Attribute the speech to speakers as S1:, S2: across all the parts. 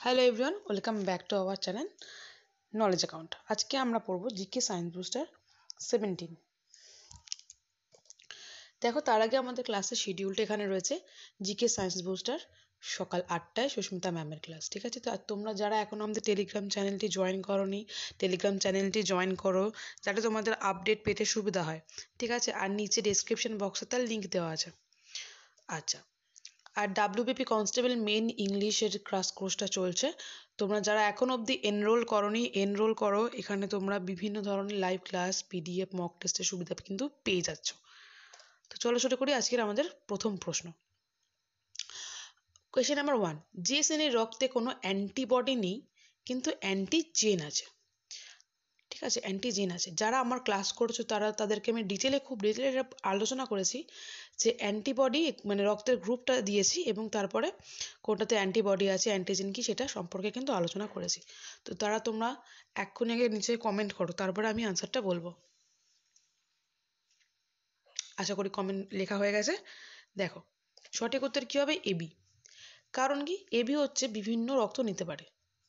S1: Hello everyone, welcome back to our channel knowledge account. আজকে আমরা পড়ব জিকে সায়েন্স বুস্টার 17। দেখো, তার আগে আমাদের ক্লাসের শিডিউলটা এখানে রয়েছে। জিকে সায়েন্স বুস্টার সকাল 8টায় সুস্মিতা ম্যামের ক্লাস, ঠিক আছে? তো তোমরা যারা এখন আমাদের টেলিগ্রাম চ্যানেলটি জয়েন করোনি, টেলিগ্রাম চ্যানেলটি জয়েন করো, যাতে তোমাদের আপডেট পেতে সুবিধা হয়, ঠিক আছে? আর নিচে ডেসক্রিপশন বক্সে তার লিঙ্ক দেওয়া আছে। আচ্ছা, আর WBP কনস্টেবল মেন ইংলিশের ক্লাস কোর্সটা চলছে। তোমরা যারা এখন অবধি এনরোল করোনি, এনরোল করো। এখানে তোমরা বিভিন্ন ধরনের লাইভ ক্লাস, PDF, মক টেস্টের সুবিধা কিন্তু পেয়ে যাচ্ছ। তো চলো শুরু করি আজকের আমাদের প্রথম প্রশ্ন। কোয়েশ্চেন নাম্বার 1, যে শ্রেণীর রক্তে কোনো অ্যান্টিবডি নেই কিন্তু অ্যান্টিজেন আছে, ঠিক আছে? অ্যান্টিজেন আছে। যারা আমার ক্লাস করছো তাদেরকে আমি খুব ডিটেলে আলোচনা করেছি যে অ্যান্টিবডি মানে রক্তের গ্রুপটা দিয়েছি এবং তারপরে কোনটাতে অ্যান্টিবডি আছে, অ্যান্টিজেন কি সেটা সম্পর্কে কিন্তু আলোচনা করেছি। তো তোমরা এক্ষুনি আগে নিচে কমেন্ট করো, তারপরে আমি আনসারটা বলবো। আশা করি কমেন্ট লেখা হয়ে গেছে। দেখো, সঠিক উত্তর কী হবে? এবি। কারণ কি, এবি হচ্ছে বিভিন্ন রক্ত নিতে পারে,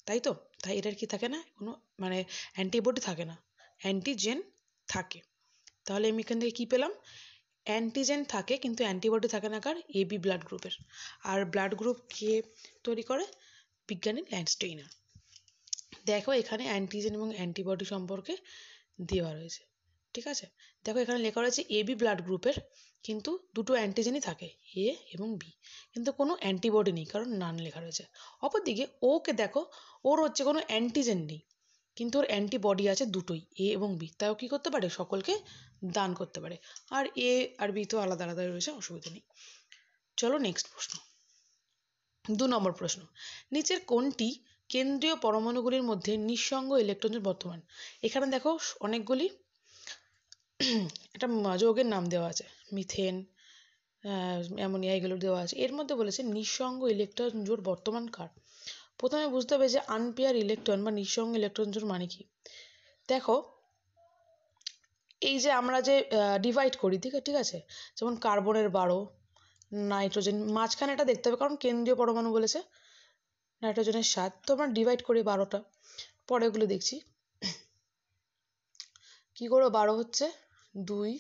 S1: তাই তো? তাই এটার কি থাকে না, কোনো মানে অ্যান্টিবডি থাকে না, অ্যান্টিজেন থাকে। তাহলে আমি এখান থেকে কী পেলাম? অ্যান্টিজেন থাকে কিন্তু অ্যান্টিবডি থাকে না কার? এবি ব্লাড গ্রুপের। আর ব্লাড গ্রুপ কে তৈরি করে? বিজ্ঞানী ল্যান্ডস্টেইনার। দেখো, এখানে অ্যান্টিজেন এবং অ্যান্টিবডি সম্পর্কে দেওয়া রয়েছে, ঠিক আছে? দেখো, এখানে লেখা রয়েছে এবি ব্লাড গ্রুপের কিন্তু দুটো অ্যান্টিজেনই থাকে, এ এবং বি, কিন্তু কোনো অ্যান্টিবডি নেই, কারণ নান লেখা রয়েছে। অপরদিকে ওকে দেখো, ওর হচ্ছে কোনো অ্যান্টিজেন নেই কিন্তু ওর অ্যান্টিবডি আছে দুটোই, এ এবং বি। তাও কী করতে পারে? সকলকে দান করতে পারে। আর এ আর বি তো আলাদা আলাদা রয়েছে, অসুবিধা নেই। চলো নেক্সট প্রশ্ন। 2 নম্বর প্রশ্ন, নিচের কোনটি কেন্দ্রীয় পরমাণুগুলির মধ্যে নিঃসঙ্গ ইলেকট্রনের বর্তমান? এখানে দেখো অনেকগুলি একটা যৌগের নাম দেওয়া আছে, মিথেন, অ্যামোনিয়া, এগুলো দেওয়া আছে। এর মধ্যে বলেছে নিঃসঙ্গ ইলেকট্রন জোড় বর্তমান কার? প্রথমে বুঝতে হবে যে আনপেয়ার ইলেকট্রন বা নিঃসঙ্গ ইলেকট্রন জোড় মানে কি। দেখো, এই যে আমরা যে ডিভাইড করি, ঠিক আছে? যেমন কার্বনের 12, নাইট্রোজেন মাঝখানে এটা দেখতে হবে কারণ কেন্দ্রীয় পরমাণু বলেছে, নাইট্রোজেনের 7। তো আমরা ডিভাইড করি 12টা, পরে ওগুলো দেখছি। কি করবো? 12 হচ্ছে 2,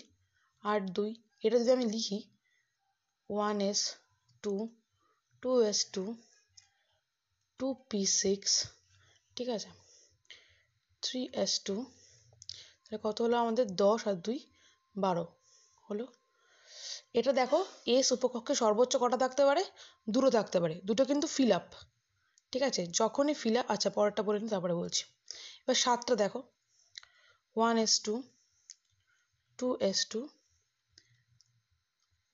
S1: 8, 2। এটা যদি আমি লিখি 1s2, 2s2, 2p6, ঠিক আছে, 3s2, তাহলে কত হলো আমাদের? 10 আর 2 12 হলো। এটা দেখো, এস উপকক্ষে সর্বোচ্চ কটা থাকতে পারে? দুটো থাকতে পারে, দুটো কিন্তু ফিল আপ, ঠিক আছে? যখনই ফিল আপ, আচ্ছা পরেরটা বলে নিই তারপরে বলছি। এবার 7টা দেখো, 1s2, 2s2,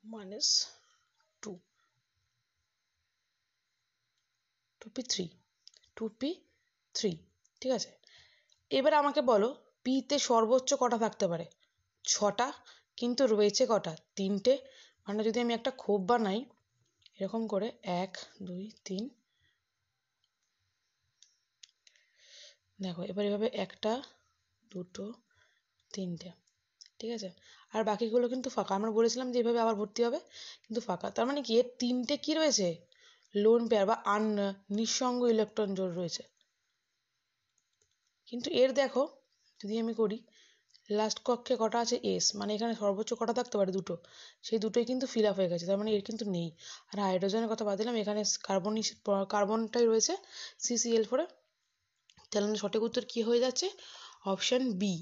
S1: 1s2, 2p3, 2p3, ঠিক আছে? এবার আমাকে বলো, পিতে সর্বোচ্চ কটা থাকতে পারে? 6টা, কিন্তু রয়েছে কটা? 3টে। মানে যদি আমি একটা খোপ বানাই এরকম করে, 1, 2, 3, দেখো এবার এভাবে 1টা, 2টো, 3টে, ঠিক আছে? আর বাকিগুলো কিন্তু ফাঁকা। আমরা বলেছিলাম যে এভাবে আবার ভর্তি হবে, কিন্তু ফাঁকা। তার মানে কি, এর 3টে কি রয়েছে? লোন পেয়ার বা নিঃসঙ্গ ইলেকট্রন জোড় রয়েছে। কিন্তু এর দেখো, যদি আমি করি, লাস্ট কক্ষে কটা আছে? এস, মানে এখানে সর্বোচ্চ কটা থাকতে পারে? দুটো। সেই দুটোই কিন্তু ফিল আপ হয়ে গেছে, তার মানে এর কিন্তু নেই। আর হাইড্রোজেনের কথা বাদ দিলাম, এখানে কার্বনটাই রয়েছে CCl4। তাহলে সঠিক উত্তর কি হয়ে যাচ্ছে? অপশান বি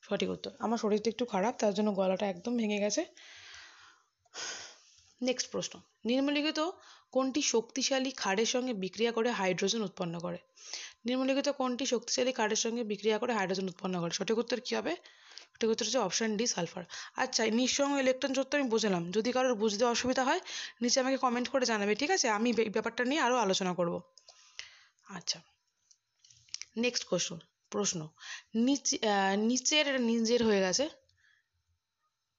S1: সঠিক উত্তর। আমার শরীরটা একটু খারাপ, তার জন্য গলাটা একদম ভেঙে গেছে। নেক্সট প্রশ্ন, নিম্নলিখিত কোনটি শক্তিশালী ক্ষারের সঙ্গে বিক্রিয়া করে হাইড্রোজেন উৎপন্ন করে? নিম্নলিখিত কোনটি শক্তিশালী ক্ষারের সঙ্গে বিক্রিয়া করে হাইড্রোজেন উৎপন্ন করে? সঠিক উত্তর কী হবে? সঠিক উত্তর হচ্ছে অপশান ডি, সালফার। আচ্ছা, নিঃসঙ্গ ইলেকট্রন জোড় তো আমি বুঝলাম, যদি কারোর বুঝতে অসুবিধা হয় নিচে আমাকে কমেন্ট করে জানাবে, ঠিক আছে? আমি এই ব্যাপারটা নিয়ে আরও আলোচনা করব। আচ্ছা, নেক্সট প্রশ্ন, নিচের হয়ে গেছে,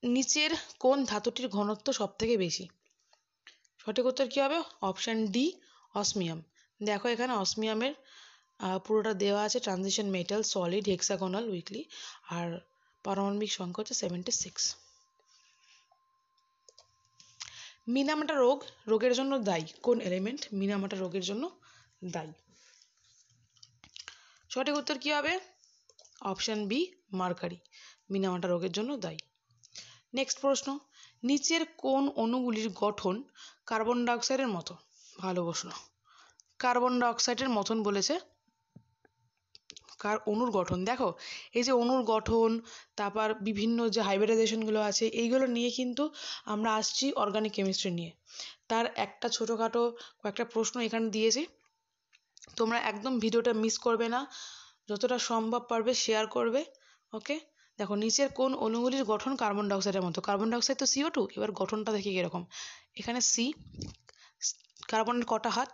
S1: নিচের কোন ধাতুটির ঘনত্ব সব থেকে বেশি? সঠিক উত্তর কী হবে? Option D, osmium. দেখো, এখানে অসমিয়ামের পুরোটা দেওয়া আছে, transition metal, solid, hexagonal, weakly, আর পারমাণবিক সংখ্যা হচ্ছে 76। মিনামাটা রোগের জন্য দায়ী কোন এলিমেন্ট? মিনামাটা রোগের জন্য দায়ী সঠিক উত্তর কি হবে? অপশন বি মার্কারি মিনামাটা রোগের জন্য দায়ী। নেক্সট প্রশ্ন, নিচের কোন অণুগুলির গঠন কার্বন ডাইঅক্সাইডের মতো? ভালো প্রশ্ন, কার্বন ডাইঅক্সাইডের মতন বলেছে। অণুর গঠন দেখো, এই যে অণুর গঠন, তারপর বিভিন্ন যে হাইব্রিডাইজেশনগুলো আছে, এইগুলো নিয়ে কিন্তু আমরা আসছি অর্গানিক কেমিস্ট্রি নিয়ে। তার একটা ছোটোখাটো কয়েকটা প্রশ্ন এখানে দিয়েছি, তোমরা একদম ভিডিওটা মিস করবে না, যতটা সম্ভব পারবে শেয়ার করবে। ওকে, দেখো নিচের কোন অণুগুলির গঠন কার্বন ডাইঅক্সাইডের মতো? কার্বন ডাইঅক্সাইড তো CO2, এবার গঠনটা দেখি কিরকম। এখানে সি, কার্বনের কটা হাত?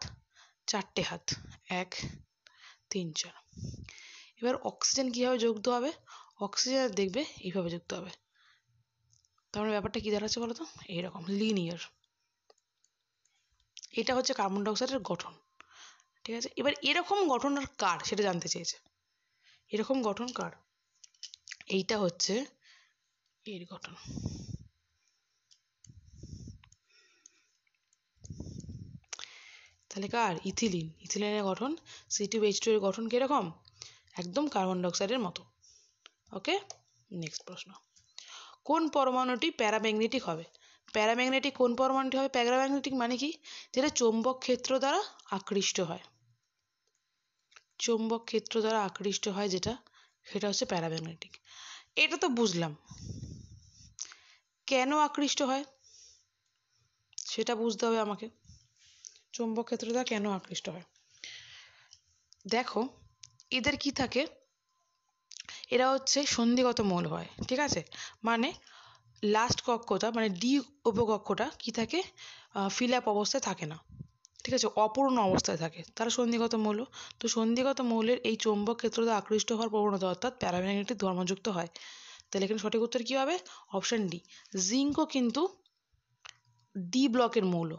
S1: 4টে হাত, 1 3 4। এবার অক্সিজেন কীভাবে যুক্ত হবে? অক্সিজেন দেখবে এইভাবে যুক্ত হবে। তার মানে ব্যাপারটা কী দাঁড়াচ্ছে বলো তো? এইরকম লিনিয়ার। এটা হচ্ছে কার্বন ডাইঅক্সাইডের গঠন, ঠিক আছে। এবার এরকম গঠন আর কার সেটা জানতে চেয়েছে, এরকম গঠন কার? এইটা হচ্ছে এর গঠন। তাহলে কার? ইথিলিন। ইথিলিনের গঠন C2H2 এর গঠন কিরকম? একদম কার্বন ডাইঅক্সাইডের মতো। ওকে, নেক্সট প্রশ্ন, কোন পরমাণুটি প্যারাম্যাগনেটিক হবে? প্যারাম্যাগনেটিক কোন পরমাণুটি হবে? প্যারাম্যাগনেটিক মানে কি? যেটা চৌম্বক ক্ষেত্র দ্বারা আকৃষ্ট হয়, চৌম্বক ক্ষেত্র দ্বারা আকৃষ্ট হয় যেটা, সেটা হচ্ছে প্যারাম্যাগনেটিক। এটা তো বুঝলাম, কেন আকৃষ্ট হয় সেটা বুঝতে হবে আমাকে। চৌম্বক ক্ষেত্র দ্বারা কেন আকৃষ্ট হয়? দেখো এদের কি থাকে, এরা হচ্ছে সন্ধিগত মৌল হয়, ঠিক আছে। মানে লাস্ট কক্ষটা মানে ডি উপকক্ষটা কি থাকে? ফিল আপ অবস্থায় থাকে না, ঠিক আছে, অপূর্ণ অবস্থায় থাকে, তারা সন্ধিগত মৌল। তো সন্ধিগত মৌলের এই চৌম্বক ক্ষেত্রতে আকৃষ্ট হওয়ার প্রবণতা অর্থাৎ প্যারাম্যাগনেটিক ধর্মযুক্ত হয়। তাহলে এখানে সঠিক উত্তর কী হবে? Option D. জিঙ্কও কিন্তু ডি ব্লকের মৌল,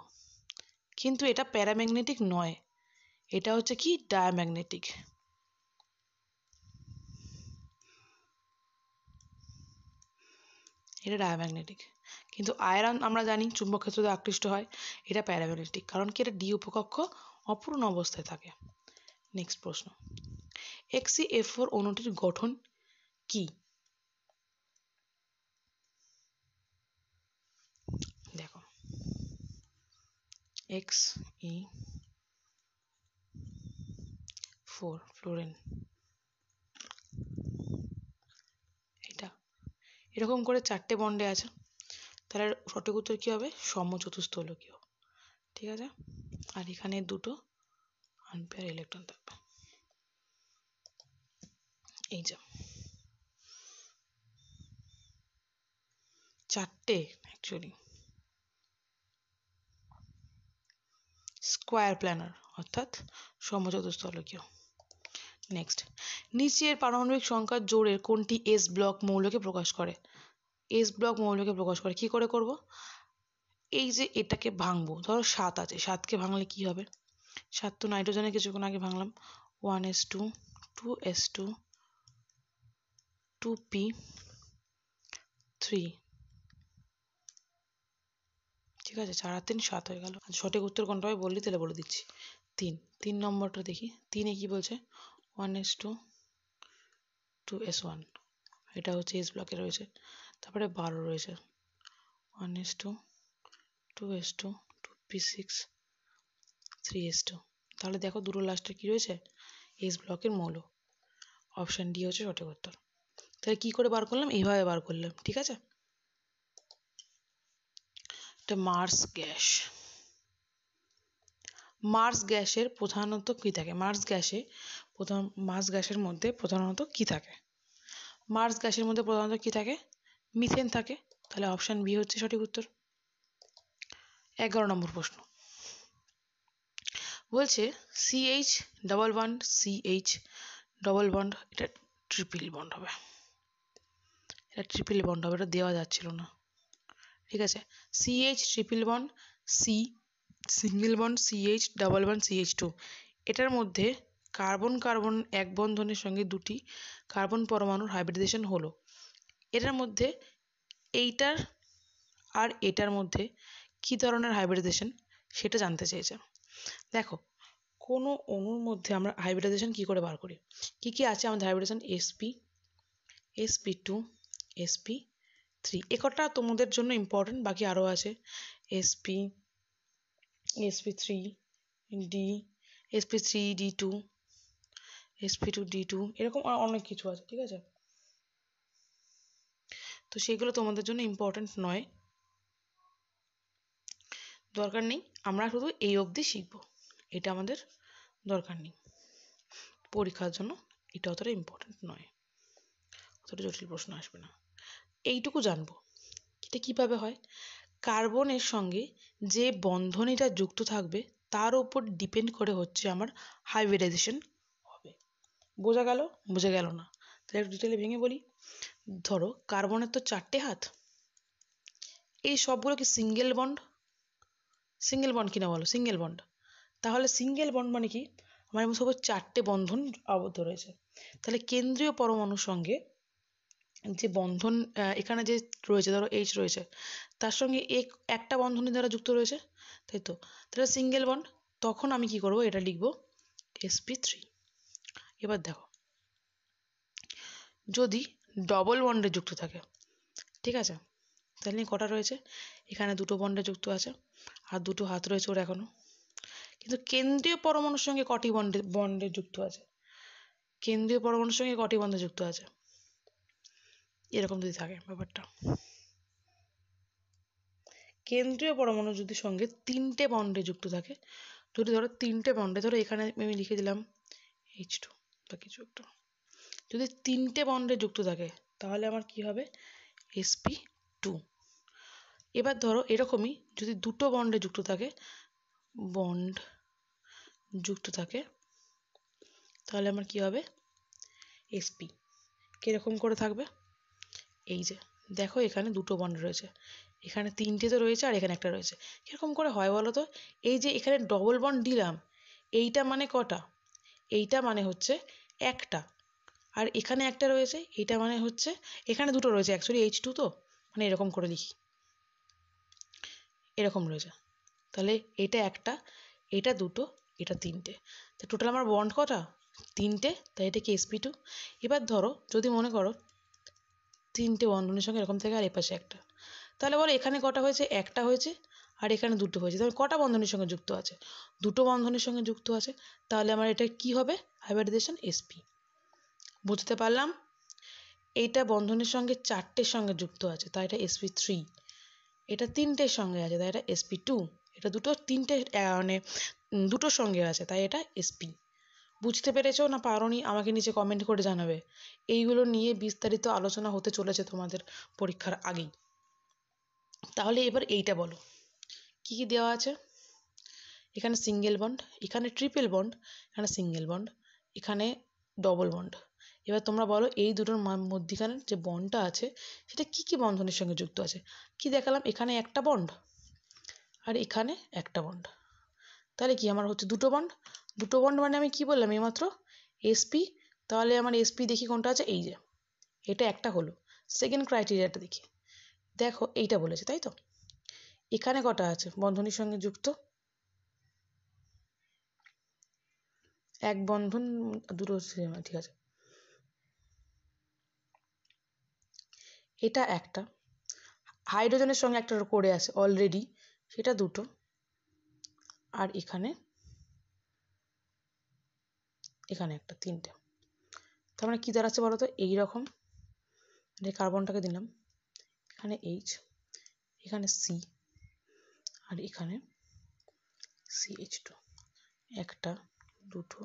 S1: কিন্তু এটা প্যারাম্যাগনেটিক নয়, এটা হচ্ছে কি ডায়াম্যাগনেটিক। এটা ডায়াম্যাগনেটিক। কিন্তু আয়রন আমরা জানি চুম্বক ক্ষেত্রে আকৃষ্ট হয়, এটা প্যারাম্যাগনেটিক, কারণ কি এটা ডি উপকক্ষ অপূর্ণ অবস্থায় থাকে। নেক্সট প্রশ্ন, XeF4 অণুটির গঠন কি? দেখো Xe4 ফ্লোরিন, এটা এরকম করে 4টে বন্ডে আছে, তাহলে সঠিক উত্তর কী হবে? সমচতুস্থলকীয়, ঠিক আছে। আর এখানে দুটো আনপেয়ার ইলেকট্রন থাকবে, এই যে 4টে অ্যাকচুয়ালি স্কোয়ার প্ল্যানার অর্থাৎ সমচতুস্থলকীয়। নেক্সট, নিচের পারমাণবিক সংখ্যার জোড়ের কোনটি এস ব্লক মৌলকে প্রকাশ করে? এস ব্লক মৌলকে প্রকাশ করে, কি করে করব? এই যে এটাকে ভাঙবো, ধরো 7 আছে, 7কে ভাঙলে কি হবে? 7 তো নাইট্রোজেনের কিছুক্ষণ আগে ভাঙলাম, 1s2 2s2 2p 3, ঠিক আছে, 4 আর 3 7 হয়ে গেল। সঠিক উত্তর কোনটা হবে বললি তাহলে বলে দিচ্ছি। 3 নম্বরটা দেখি, 3-এ কি বলছে? 1s2 2s1, এটা হচ্ছে এস ব্লকে রয়েছে। তারপরে 12 রয়েছে, 1s2 2s2 2p6 3s2। তাহলে দেখো দুটো লাস্টে কি রয়েছে? এস ব্লকের মৌল। অপশান ডি হচ্ছে সঠিক উত্তর। তাহলে কি করে বার করলাম? এইভাবে বার করলাম, ঠিক আছে। এটা মার্স গ্যাস। মার্স গ্যাসের প্রধানত কি থাকে? মার্স গ্যাসের মধ্যে প্রধানত কি থাকে? মার্স গ্যাসের মধ্যে প্রধানত কি থাকে? মিথেন থাকে। তাহলে অপশান বি হচ্ছে সঠিক উত্তর। 11 নম্বর প্রশ্ন বলছে CH double bond CH double bond, এটা ট্রিপল বন্ড হবে, এটা ট্রিপল বন্ড হবে, এটা দেওয়া যাচ্ছিল না, ঠিক আছে। CH triple bond, C single bond, CH double bond CH2, এটার মধ্যে কার্বন কার্বন এক বন্ধনের সঙ্গে দুটি কার্বন পরমাণুর হাইব্রিডাইজেশন হলো। এটার মধ্যে এইটার আর এটার মধ্যে কি ধরনের হাইব্রিডাইজেশন সেটা জানতে চেয়েছে। দেখো কোনো অণুর মধ্যে আমরা হাইব্রিডাইজেশন কি করে বার করি? কি কি আছে আমাদের হাইব্রিডাইজেশন? sp, sp2, sp3, এ কটা তোমাদের জন্য ইম্পর্টেন্ট, বাকি আরও আছে sp, sp3d, sp3d2, sp2d2, এরকম অনেক কিছু আছে, ঠিক আছে? তো সেগুলো তোমাদের জন্য ইম্পর্টেন্ট নয়, দরকার নেই, আমরা শুধু এই অবধি শিখবো, এটা আমাদের দরকার নেই, পরীক্ষার জন্য এটা অতটা ইম্পর্টেন্ট নয়, অতটা জটিল প্রশ্ন আসবে না। এইটুকু জানবো এটা কিভাবে হয়। কার্বনের সঙ্গে যে বন্ধনীটা যুক্ত থাকবে তার উপর ডিপেন্ড করে হচ্ছে আমার হাইব্রিডাইজেশন হবে। বোঝা গেল? বোঝা গেল না? তাহলে একটু ডিটেলে ভেঙে বলি। ধরো কার্বনের তো 4টে হাত, এই সবগুলো কি সিঙ্গেল বন্ড? সিঙ্গেল বন্ড কিনা বলো? Single bond. তাহলে সিঙ্গেল বন্ড মানে কি? আমার সব 4টে বন্ধন আবদ্ধ রয়েছে। তাহলে কেন্দ্রীয় পরমাণুর সঙ্গে যে বন্ধন এখানে যে রয়েছে, ধরো এইচ রয়েছে, তার সঙ্গে একটা বন্ধনী দ্বারা যুক্ত রয়েছে, তাই তো? তাহলে সিঙ্গেল বন্ড। তখন আমি কি করব? এটা লিখব sp3। এবার দেখো, যদি ডবল বন্ডে যুক্ত থাকে, ঠিক আছে, তাহলে কটা রয়েছে? এখানে 2টো বন্ডে যুক্ত আছে, আর 2টো হাত রয়েছে ওর এখনো। কিন্তু কেন্দ্রীয় পরমাণুর সঙ্গে কটি বন্ডে যুক্ত আছে? কেন্দ্রীয় পরমাণুর সঙ্গে কটি বন্ধে যুক্ত আছে? এরকম যদি থাকে ব্যাপারটা, কেন্দ্রীয় পরমাণু যদি সঙ্গে 3টে বন্ডে যুক্ত থাকে, যদি ধরো 3টে বন্ডে, ধরো এখানে আমি লিখে দিলাম H2 বা কিছু একটা, যদি 3টে বন্ডে যুক্ত থাকে তাহলে আমার কি হবে? sp2। এবার ধরো এরকমই যদি 2টো বন্ডে যুক্ত থাকে, বন্ড যুক্ত থাকে, তাহলে আমার কি হবে? sp। কিরকম করে থাকবে? এই যে দেখো, এখানে 2টো বন্ড রয়েছে, এখানে 3টে তো রয়েছে, আর এখানে একটা রয়েছে। কিরকম করে হয় বলো তো? এই যে এখানে ডবল বন্ড দিলাম, এইটা মানে কটা? এইটা মানে হচ্ছে একটা, আর এখানে একটা রয়েছে, এইটা মানে হচ্ছে এখানে 2টো রয়েছে, অ্যাকচুয়ালি H2 তো, মানে এরকম করে লিখি, এরকম রয়েছে। তাহলে এটা একটা, এটা 2টো, এটা 3টে, তো টোটাল আমার বন্ড কটা? 3টে, তাই এটা কি sp2। এবার ধরো যদি মনে করো 3টে বন্ধনের সঙ্গে এরকম থেকে আর এপাশে একটা, তাহলে বলো এখানে কটা হয়েছে? একটা হয়েছে, আর এখানে 2টো হয়েছে, তাহলে কটা বন্ধনের সঙ্গে যুক্ত আছে? 2টো বন্ধনের সঙ্গে যুক্ত আছে। তাহলে আমার এটা কি হবে? Hybridization sp। বুঝতে পারলাম? এইটা বন্ধনের সঙ্গে 4টের সঙ্গে যুক্ত আছে, তাই এটা sp3। এটা 3টের সঙ্গে আছে, তাই এটা sp2। এটা 3টে মানে 2টোর সঙ্গে আছে, তাই এটা sp। বুঝতে পেরেছো না পারোনি? আমাকে নিচে কমেন্ট করে জানাবে। এইগুলো নিয়ে বিস্তারিত আলোচনা হতে চলেছে তোমাদের পরীক্ষার আগেই। তাহলে এবার এইটা বলো, কি কি দেওয়া আছে? এখানে সিঙ্গেল বন্ড, এখানে ট্রিপল বন্ড, এখানে সিঙ্গেল বন্ড, এখানে ডবল বন্ড। এবার তোমরা বলো এই দুটোর মধ্যিখানে যে বন্ডটা আছে সেটা কি কি বন্ধনের সঙ্গে যুক্ত আছে? কি দেখালাম? এখানে একটা বন্ড, আর এখানে একটা বন্ড, তাহলে কি আমার হচ্ছে 2টো বন্ড। 2টো বন্ড মানে আমি কি বললাম এইমাত্র? sp। তাহলে আমার sp দেখি কোনটা আছে, এই যে এটা একটা হলো। সেকেন্ড ক্রাইটেরিয়াটা দেখি, দেখো এইটা বলেছে, তাই তো? এখানে কটা আছে বন্ধনীর সঙ্গে যুক্ত? এক বন্ধন, 2টো, ঠিক আছে, এটা একটা, হাইড্রোজেনের সঙ্গে একটা করে আছে অলরেডি, সেটা 2টো, আর এখানে একটা, 3টে। তার মানে কি দাঁড়াচ্ছে বলো তো? এইরকম কার্বনটাকে দিলাম, এখানে H, এখানে C, আর এখানে CH2, একটা, 2টো,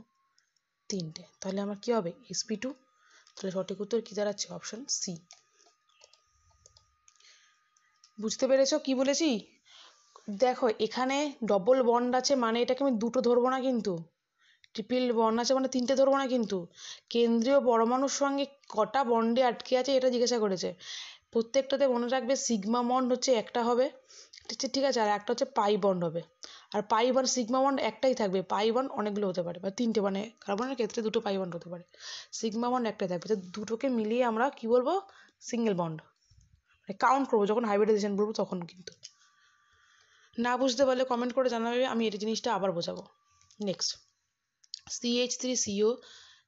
S1: 3টে, তাহলে আমার কি হবে? sp2। তাহলে সঠিক উত্তর কি দাঁড়াচ্ছে? Option C. বুঝতে পেরেছো কি বলেছি? দেখো এখানে ডবল বন্ড আছে মানে এটাকে আমি 2টো ধরবো না, কিন্তু ট্রিপল বন্ড আছে মানে 3টে ধরবো না। কিন্তু কেন্দ্রীয় পরমাণুর সঙ্গে কটা বন্ডে আটকে আছে এটা জিজ্ঞাসা করেছে। প্রত্যেকটাতে মনে রাখবে সিগমা বন্ড হচ্ছে একটা হবে, ঠিক আছে, আর একটা হচ্ছে পাই বন্ড হবে। আর পাই বন্ড সিগমা বন্ড একটাই থাকবে, পাই বন্ড অনেকগুলো হতে পারে, বা 3টে, মানে কার্বনের ক্ষেত্রে 2টো পাই বন্ড হতে পারে, সিগমা বন্ড একটাই থাকবে। তো দুটোকে মিলিয়ে আমরা কি বলবো? Single bond. মানে কাউন্ট করবো যখন হাইব্রিডাইজেশন বলবো তখন। কিন্তু না বুঝতে পারলে কমেন্ট করে জানাবে, আমি এই জিনিসটা আবার বোঝাবো। Next, CH3CO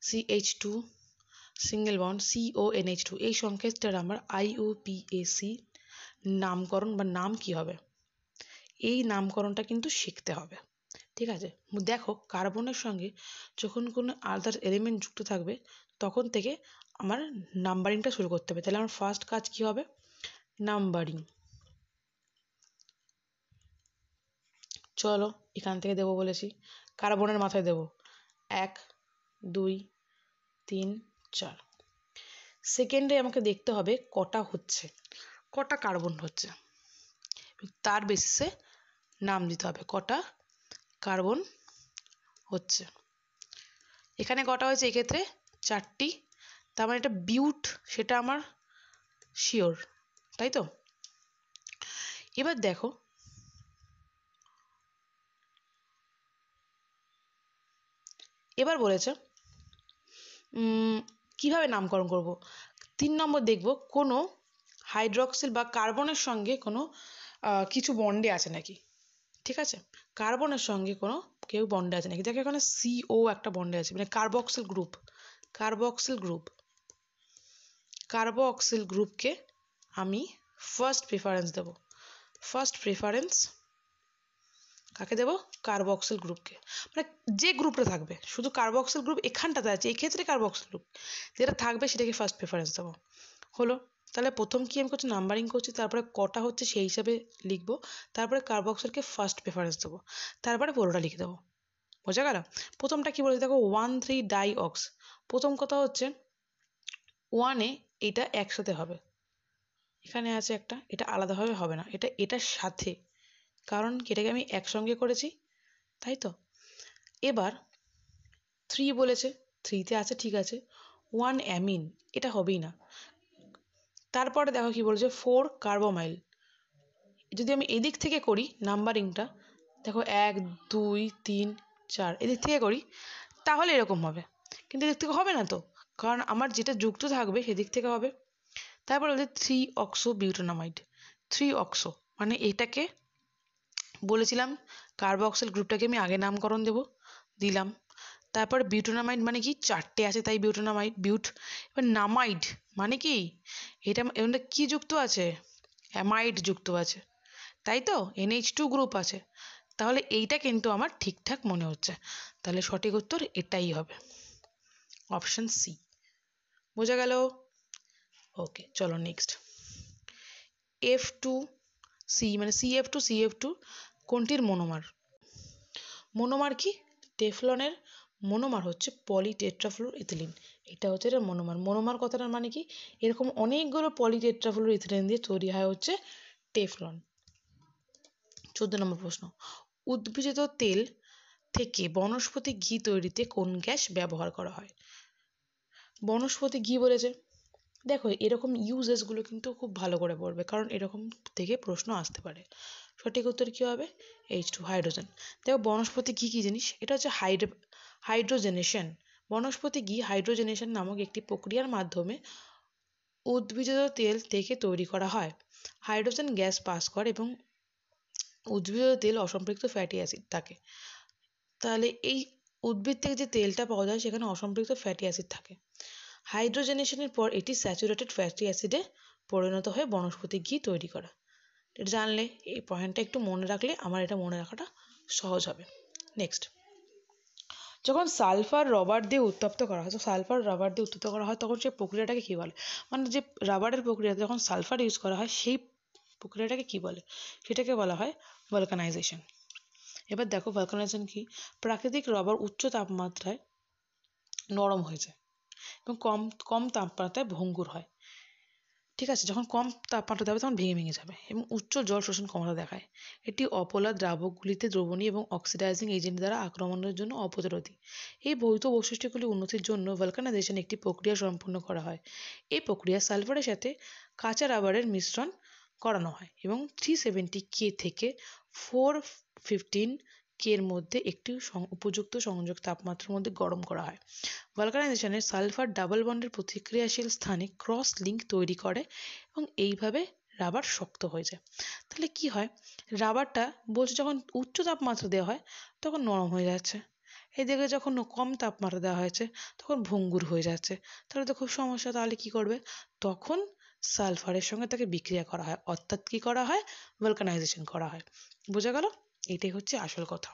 S1: CH2 single bond CONH2 এই সংকেতটার আমার IUPAC নামকরণ বা নাম কি হবে, এই নামকরণটা কিন্তু শিখতে হবে। ঠিক আছে, দেখো কার্বনের সঙ্গে যখন কোনো আদার এলিমেন্ট যুক্ত থাকবে তখন থেকে আমার নাম্বারিংটা শুরু করতে হবে। তাহলে আমার ফার্স্ট কাজ কি হবে, নাম্বারিং। চলো এখান থেকে দেবো বলেছি, কার্বনের মাথায় দেবো 1 2 3 4। সেকেন্ডে আমাকে দেখতে হবে কটা হচ্ছে, কটা কার্বন হচ্ছে, তার বেসিসে নাম দিতে হবে কটা কার্বন হচ্ছে। এখানে কটা হয়েছে, এক্ষেত্রে 4টি, তার মানে এটা বিউট, সেটা আমার শিওর, তাই তো। এবার দেখো এবার বলেছে কিভাবে নামকরণ করব। 3 নম্বর দেখব কোনো হাইড্রক্সিল বা কার্বনের সঙ্গে কোনো কিছু বন্ডে আছে নাকি। ঠিক আছে, কার্বনের সঙ্গে কোনো কেউ বন্ডে আছে নাকি, দেখো এখানে CO একটা বন্ডে আছে, মানে কার্বক্সিল গ্রুপ, কার্বক্সিল গ্রুপকে আমি ফার্স্ট প্রেফারেন্স দেব। ফার্স্ট প্রেফারেন্স কাকে দেব, কার্বক্সিল গ্রুপকে, মানে যে গ্রুপটা থাকবে, শুধু কার্বক্সিল গ্রুপ এখানটাতে আছে, এই ক্ষেত্রে কার্বক্সিল গ্রুপ যেটা থাকবে সেটাকে ফার্স্ট প্রেফারেন্স দেবো। হলো, তাহলে প্রথম কি আমি করছি, নাম্বারিং করছি, তারপরে কটা হচ্ছে সেই হিসাবে লিখবো, তারপরে কার্বক্সিলকে ফার্স্ট প্রেফারেন্স দেবো, তারপরে পুরোটা লিখে দেবো। বোঝা গেল। প্রথমটা কি বলেছে দেখো, 1,3 ডাইঅক্স। প্রথম কথা হচ্ছে 1-এ এটা একসাথে হবে, এখানে আছে একটা, এটা আলাদাভাবে হবে না, এটা এটার সাথে, কারণ এটাকে আমি একসঙ্গে করেছি, তাই তো। এবার 3 বলেছে, 3-তে আছে, ঠিক আছে। 1 অ্যামিন, এটা হবেই না। তারপরে দেখো কি বলেছে, 4 কার্বোমাইল। যদি আমি এদিক থেকে করি নাম্বারিংটা, দেখো 1 2 3 4 এদিক থেকে করি, তাহলে এরকম হবে, কিন্তু এদিক থেকে হবে না তো, কারণ আমার যেটা যুক্ত থাকবে সেদিক থেকে হবে। তারপর বলছে 3 অক্সো বিউটানামাইড। 3 অক্সো মানে এটাকে বলেছিলাম কার্বক্সিল গ্রুপটাকে আমি আগে নামকরণ দেব, দিলাম। তারপর বিউটানামাইড মানে কি, 4টে আছে তাই বিউটানামাইড, বিউট। এবার নামাইড মানে কি, এটা এর মধ্যে কি যুক্ত আছে, অ্যামাইড যুক্ত আছে, তাই তো, NH2 গ্রুপ আছে। তাহলে এইটা কিন্তু আমার ঠিকঠাক মনে হচ্ছে, তাহলে সঠিক উত্তর এটাই হবে, অপশন সি। বোঝা গেল। ওকে চলো নেক্সট, F2C মানে CF2 কোনটির মনোমার। মনোমার কি, টেফলনের মনোমার হচ্ছে পলিটেট্রাফ্লুরোইথিলিন, এটা হচ্ছে এর মনোমার। মনোমার কথাটার মানে কি, এরকম অনেকগুলো পলিটেট্রাফ্লুরোইথিলিন দিয়ে তৈরি হয় হচ্ছে টেফলন। 14 নম্বর প্রশ্ন, উদ্ভিজ্জ তেল থেকে বনস্পতি ঘি তৈরিতে কোন গ্যাস ব্যবহার করা হয়। বনস্পতি ঘি বলেছে, দেখো এরকম ইউজেসগুলো কিন্তু খুব ভালো করে পড়বে, কারণ এরকম থেকে প্রশ্ন আসতে পারে। সঠিক উত্তর কী হবে, H2 হাইড্রোজেন। দেখো বনস্পতি ঘি কী জিনিস, এটা হচ্ছে হাইড্রোজেনেশন। বনস্পতি ঘি হাইড্রোজেনেশন নামক একটি প্রক্রিয়ার মাধ্যমে উদ্ভিজ্জ তেল থেকে তৈরি করা হয়। হাইড্রোজেন গ্যাস পাস করে এবং উদ্ভিজ্জ তেল অসম্পৃক্ত ফ্যাটি অ্যাসিড থাকে। তাহলে এই উদ্ভিদ থেকে যে তেলটা পাওয়া যায় সেখানে অসম্পৃক্ত ফ্যাটি অ্যাসিড থাকে। হাইড্রোজেনেশনের পর এটি স্যাচুরেটেড ফ্যাটি অ্যাসিডে পরিণত হয়ে বনস্পতি ঘি তৈরি করা। এটা জানলে, এই পয়েন্টটা একটু মনে রাখলে আমার এটা মনে রাখাটা সহজ হবে। নেক্সট, যখন সালফার রবার দিয়ে উত্তপ্ত করা হয়, তো সালফার রাবার দিয়ে উত্তপ্ত করা হয় তখন সেই প্রক্রিয়াটাকে কী বলে, মানে যে রাবারের প্রক্রিয়াতে যখন সালফার ইউজ করা হয় সেই প্রক্রিয়াটাকে কী বলে, সেটাকে বলা হয় ভলকানাইজেশন। এবার দেখো ভলকানাইজেশন কি, প্রাকৃতিক রবার উচ্চ তাপমাত্রায় নরম হয়ে যায় এবং কম তাপমাত্রায় ভঙ্গুর হয়। ঠিক আছে, যখন কম তাপমাত্রা দেবে তখন ভেঙে ভেঙে যাবে এবং উচ্চ জল শোষণ ক্ষমতা দেখায়। এটি অপলা দ্রাবকগুলিতে দ্রবণীয় এবং অক্সিডাইজিং এজেন্ট দ্বারা আক্রমণের জন্য অপ্রতিরোধী। এই ভৌত বৈশিষ্ট্যগুলি উন্নতির জন্য ভলকানাইজেশন একটি প্রক্রিয়া সম্পন্ন করা হয়। এই প্রক্রিয়া সালফারের সাথে কাঁচা রাবারের মিশ্রণ করানো হয় এবং 370 K থেকে 415 K এর মধ্যে একটি উপযুক্ত সংযোগ তাপমাত্রার মধ্যে গরম করা হয়। ভলকানাইজেশনে সালফার ডাবল বন্ডের প্রতিক্রিয়াশীল স্থানে ক্রস লিঙ্ক তৈরি করে এবং এইভাবে রাবার শক্ত হয়ে যায়। তাহলে কি হয়, রাবারটা বলছে যখন উচ্চ তাপমাত্রা দেওয়া হয় তখন নরম হয়ে যাচ্ছে, এদিকে যখন কম তাপমাত্রা দেওয়া হয়েছে তখন ভঙ্গুর হয়ে যাচ্ছে, তাহলে তো খুব সমস্যা। তাহলে কি করবে, তখন সালফারের সঙ্গে তাকে বিক্রিয়া করা হয়, অর্থাৎ কি করা হয়, ভলকানাইজেশন করা হয়। বোঝা গেল? এটাই হচ্ছে আসল কথা।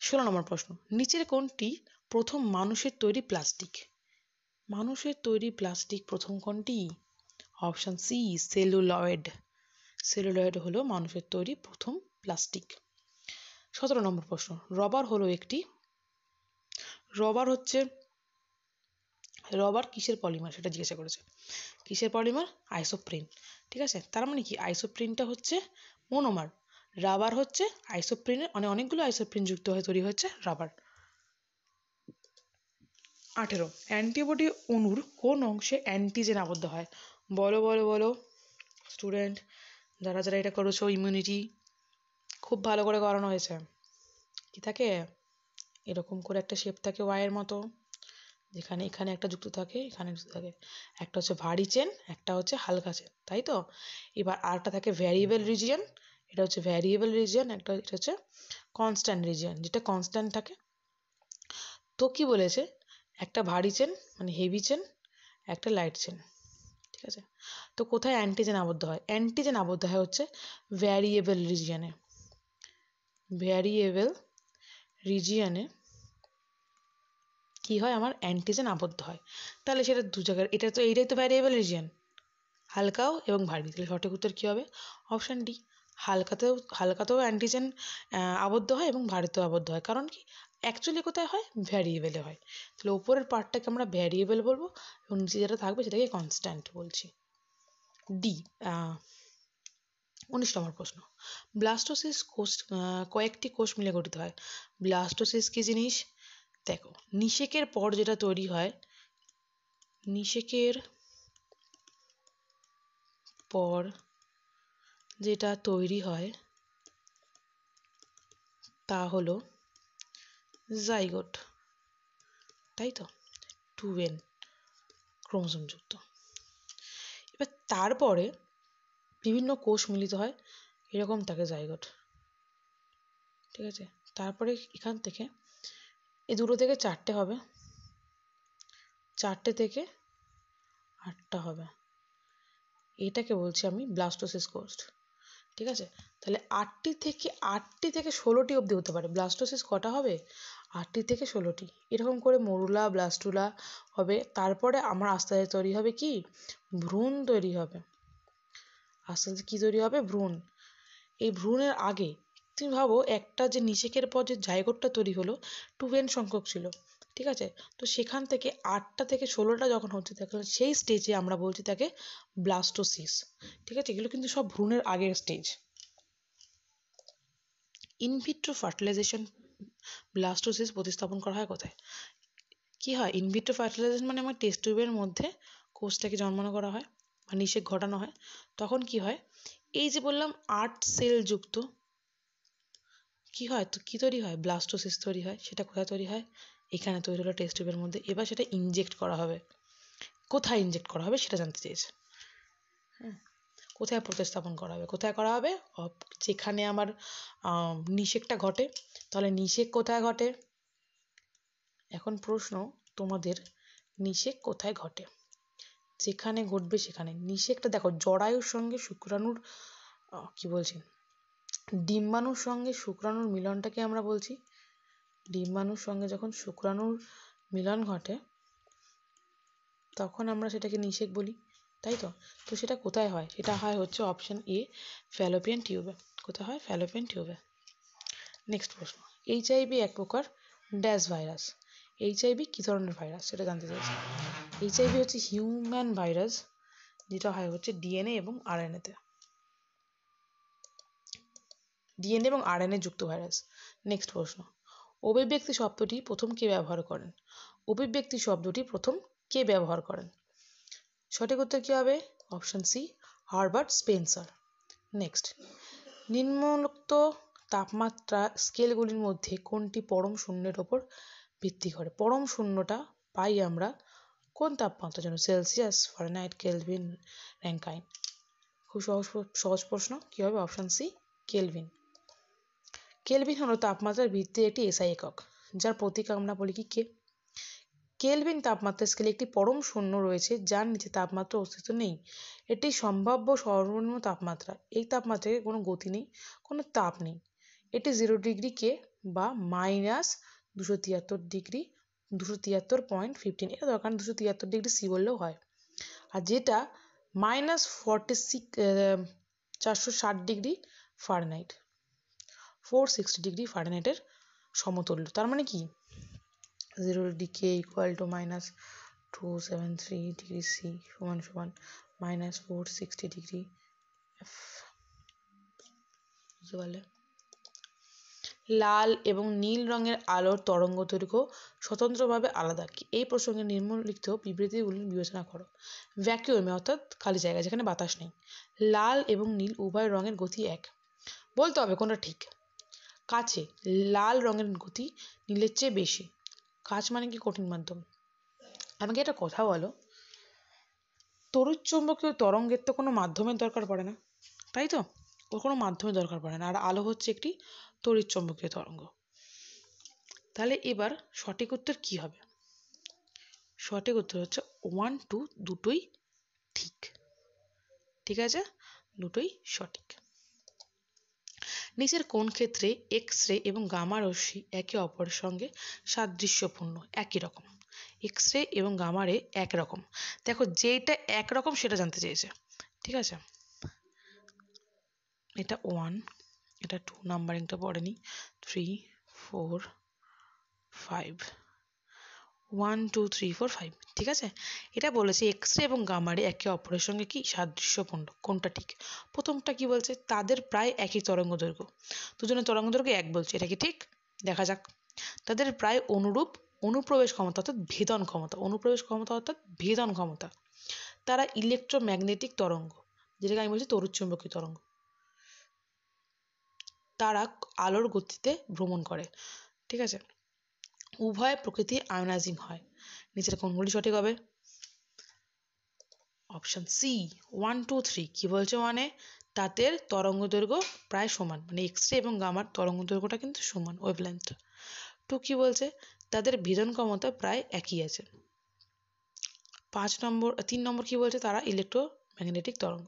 S1: 16 নম্বর প্রশ্ন, নিচের কোনটি প্রথম মানুষের তৈরি প্লাস্টিক? মানুষের তৈরি প্লাস্টিক প্রথম কোনটি? Option C, celluloid. সেলুলয়েড হলো মানুষের তৈরি প্রথম প্লাস্টিক। 17 নম্বর প্রশ্ন, রবার কিসের পলিমার সেটা জিজ্ঞাসা করেছে। কিসের পলিমার? আইসোপ্রিন। ঠিক আছে, তার মানে কি, আইসোপ্রিনটা হচ্ছে মনোমার, রাবার হচ্ছে আইসোপ্রিনের অনেকগুলো আইসোপ্রিন যুক্ত হয়ে তৈরি হচ্ছে রাবার। 18, অ্যান্টিবডি অণুর কোন অংশে অ্যান্টিজেন আবদ্ধ হয়? বলো বলো বলো স্টুডেন্ট, যারা যারা এটা করেছো ইমিউনিটি খুব ভালো করে করানো হয়েছে। কি থাকে, এরকম করে একটা শেপ থাকে ওয়াইয়ের মতো, যেখানে এখানে একটা যুক্ত থাকে, এখানে যুক্ত থাকে। একটা হচ্ছে ভারী চেন, একটা হচ্ছে হালকা চেন, তাই তো? এবার আরেকটা থাকে ভ্যারিয়েবল রিজিয়ন, এটা হচ্ছে ভ্যারিয়েবল রিজিয়ন, এটা হচ্ছে কনস্ট্যান্ট রিজিয়ন, যেটা কনস্ট্যান্ট থাকে। তো কি বলেছে, একটা ভারী চেন মানে হেভি চেন, একটা লাইট চেন। ঠিক আছে, তো কোথায় অ্যান্টিজেন আবদ্ধ হয়? অ্যান্টিজেন আবদ্ধ হয় হচ্ছে ভ্যারিয়েবল রিজিয়নে। ভ্যারিয়েবল রিজিয়নে কি হয়, আমার অ্যান্টিজেন আবদ্ধ হয়। তাহলে সেটা দু জায়গার, এইটাই তো ভ্যারিয়েবল রিজিয়ন, হালকাও এবং ভারী। তাহলে সঠিক উত্তর কী হবে? অপশান ডি, হালকাতেও অ্যান্টিজেন আবদ্ধ হয় এবং ভারীতেও আবদ্ধ হয়। কারণ কি, অ্যাকচুয়ালি কোথায় হয়, ভ্যারিয়েবলে হয়। তাহলে উপরের পার্টটাকে আমরা ভ্যারিয়েবল বলবো এবং নিচে যেটা থাকবে সেটাকে কনস্ট্যান্ট বলছি। ডি, 19 নম্বর প্রশ্ন, ব্লাস্টোসিস কোষ কয়েকটি কোষ মিলে গঠিত হয়। ব্লাস্টোসিস কি জিনিস? দেখো, নিষেকের পর যেটা তৈরি হয়, নিষেকের পর যেটা তৈরি হয় তা হলো জাইগোট, তাই তো, 2n ক্রোমোসোম যুক্ত। এবার তারপরে বিভিন্ন কোষ মিলিত হয়, এরকম থাকে জাইগোট। ঠিক আছে, তারপরে এখান থেকে এই দুটো থেকে 4টে হবে, 4টে থেকে 8টা হবে, এটাকে বলছি আমি ব্লাস্টোসিস কোষ। ঠিক আছে, তাহলে 8টি থেকে 16টি অবধি হতে পারে। ব্লাস্টোসিস কটা হবে? 8টি থেকে 16টি, এরকম করে মরুলা ব্লাস্টুলা হবে। তারপরে আমার আস্তে আস্তে তৈরি হবে কি, ভ্রূণ তৈরি হবে। আস্তে আস্তে কি তৈরি হবে, ভ্রূণ। এই ভ্রূণের আগে তুমি ভাবো, একটা যে নিষেকের পর যে জাইগোটটা তৈরি হলো 2n সংখ্যক ছিল। ঠিক আছে, তো সেখান থেকে 8টা থেকে 16টা যখন হচ্ছে, তাহলে সেই স্টেজে আমরা বলছি তাকে ব্লাস্টোসিস। ঠিক আছে, এগুলো কিন্তু সব ভ্রূণের আগের স্টেজ। ইনভিট্রো ফার্টিলাইজেশন ব্লাস্টোসিস প্রতিস্থাপন করা হয় কোথায়? কি হয়, ইনভিট্রো ফার্টিলাইজেশন মানে আমার টেস্ট টিউবের মধ্যে কোষটাকে জন্মানো করা হয় বা নিষেক ঘটানো হয়। তখন কি হয়, এই যে বললাম 8 সেল যুক্ত কি হয়, তো কি তৈরি হয়, ব্লাস্টোসিস তৈরি হয়। সেটা কোথায় তৈরি হয়, এখানে তৈরি হলো টেস্ট টিউবের মধ্যে। এবার সেটা ইনজেক্ট করা হবে, কোথায় ইনজেক্ট করা হবে সেটা জানতে চেয়েছে। হ্যাঁ, কোথায় প্রতিস্থাপন করা হবে, কোথায় করা হবে, যেখানে আমার নিষেকটা ঘটে। তাহলে নিষেক কোথায় ঘটে, এখন প্রশ্ন তোমাদের, নিষেক কোথায় ঘটে? যেখানে ঘটবে সেখানে। নিষেকটা দেখো, জরায়ুর সঙ্গে শুক্রাণুর কি বলছি, ডিম্বাণুর সঙ্গে শুক্রাণুর মিলনটাকে আমরা বলছি, ডিম্বাণুর সঙ্গে যখন শুক্রাণুর মিলন ঘটে তখন আমরা সেটাকে নিষেক বলি, তাই তো? তো সেটা কোথায় হয়, সেটা হয় হচ্ছে অপশন এ, ফ্যালোপিয়ান টিউবে। কোথায় হয়, ফ্যালোপিয়ান টিউবে। নেক্সট প্রশ্ন, এইচআইভি এক প্রকার ড্যাশ ভাইরাস। এইচআইভি কী ধরনের ভাইরাস সেটা জানতে চাইছি। এইচআইভি হচ্ছে হিউম্যান ভাইরাস, যেটা হয় হচ্ছে ডিএনএ এবং আরএনএ যুক্ত ভাইরাস। নেক্সট প্রশ্ন, অভিব্যক্তি শব্দটি প্রথম কে ব্যবহার করেন? অভিব্যক্তি শব্দটি প্রথম কে ব্যবহার করেন? সঠিক উত্তর কী হবে, option C, Herbert Spencer. Next, নিম্নোক্ত তাপমাত্রা স্কেলগুলির মধ্যে কোনটি পরম শূন্যের ওপর ভিত্তি করে? পরম শূন্যটা পাই আমরা কোন তাপমাত্রার জন্য? Celsius, Fahrenheit, Kelvin, Rankine. খুব সহজ প্রশ্ন, কী হবে, অপশন সি, কেলভিন। কেলভিন হলো তাপমাত্রার ভিত্তির একটি এসআই একক, যার প্রতীক আমরা বলি কি কে। কেলভিন তাপমাত্রা স্কেলে একটি পরম শূন্য রয়েছে, যার নিচে তাপমাত্রা অস্তিত্ব নেই। এটি সম্ভাব্য সর্বনিম্ন তাপমাত্রা। এই তাপমাত্রায় কোনো গতি নেই, কোনো তাপ নেই। এটি 0 ডিগ্রি কে বা -273 ডিগ্রি 273.15, এটা দরকার 273 ডিগ্রি সি বললেও হয়। আর যেটা -460 ডিগ্রি ফারেনহাইট 460 ডিগ্রি ফারেনহাইটের সমতুল্য। তার মানে কি 0 degree K equal to -273 degree C সমান সমান -460 ডিগ্রি এফ। বুঝতে পারলে? লাল এবং নীল রঙের আলোর তরঙ্গ দৈর্ঘ্য স্বতন্ত্রভাবে আলাদা। এই প্রসঙ্গে নিম্নলিখিত বিবৃতিগুলি বিবেচনা করো। ভ্যাকুয়ামে অর্থাৎ খালি জায়গা যেখানে বাতাস নেই, লাল এবং নীল উভয় রঙের গতি এক। বলতে হবে কোনটা ঠিক। কাছে লাল রঙের গতি নীলের চেয়ে বেশি। কাচ মানে কি কঠিন মাধ্যম। আমাকে একটা কথা বলো, তড়িৎচুম্বকীয় তরঙ্গের তো কোনো মাধ্যমের দরকার পড়ে না, তাই তো? ওর কোনো মাধ্যমের দরকার পড়ে না। আর আলো হচ্ছে একটি তড়িৎচুম্বকীয় তরঙ্গ। তাহলে এবার সঠিক উত্তর কি হবে? সঠিক উত্তর হচ্ছে 1, 2 দুটোই ঠিক। ঠিক আছে, দুটোই সঠিক। নিচের কোন ক্ষেত্রে এক্স রে এবং গামা রশ্মি একে অপরের সঙ্গে সাদৃশ্যপূর্ণ, একই রকম? এক্স রে এবং গামা রে একরকম। দেখো যেটা একরকম সেটা জানতে চেয়েছে। ঠিক আছে, এটা 1, এটা 2, নাম্বারিংটা পড়েনি। 3, 4, 5, 1, 2, 3, 4, 5। ঠিক আছে, এটা বলেছে এক্স রে এবং গামা রে একে অপরের সঙ্গে কি সাদৃশ্যপূর্ণ। কোনটা ঠিক? প্রথমটা কি বলছে? তাদের প্রায় একই তরঙ্গ দৈর্ঘ্য। দুজনের তরঙ্গ দৈর্ঘ্য এক বলছে, এটা কি ঠিক? দেখা যাক। তাদের প্রায় অনুরূপ অনুপ্রবেশ ক্ষমতা অর্থাৎ ভেদন ক্ষমতা, অনুপ্রবেশ ক্ষমতা অর্থাৎ ভেদন ক্ষমতা। তারা ইলেকট্রোম্যাগনেটিক তরঙ্গ, যেটাকে আমি বলছি তড়িৎচুম্বকীয় তরঙ্গ। তারা আলোর গতিতে ভ্রমণ করে। ঠিক আছে, উভয় প্রকৃতি আয়োনাইজিং হয়। নিচের কোনগুলি সঠিক হবে? Option C 1, 2, 3। কি বলছে? মানে তাদের তরঙ্গ দৈর্ঘ্য প্রায় সমান, মানে এক্স রে এবং গামার তরঙ্গ দৈর্ঘ্যটা কিন্তু সমান, ওয়েভলেন্থ। 2 কি বলছে? তাদের ভেদন ক্ষমতা প্রায় একই আছে। 3 নম্বর কি বলছে? তারা ইলেকট্রোম্যাগনেটিক তরঙ্গ,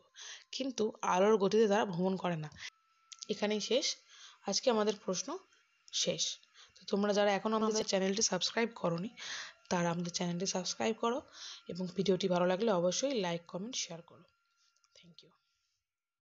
S1: কিন্তু আলোর গতিতে তারা ভ্রমণ করে না। এখানেই শেষ, আজকে আমাদের প্রশ্ন শেষ। তো তোমরা যারা এখনো আমাদের চ্যানেলটি সাবস্ক্রাইব করোনি, তারা আমাদের চ্যানেলটি সাবস্ক্রাইব করো এবং ভিডিওটি ভালো লাগলে অবশ্যই লাইক, কমেন্ট, শেয়ার করো। Thank you.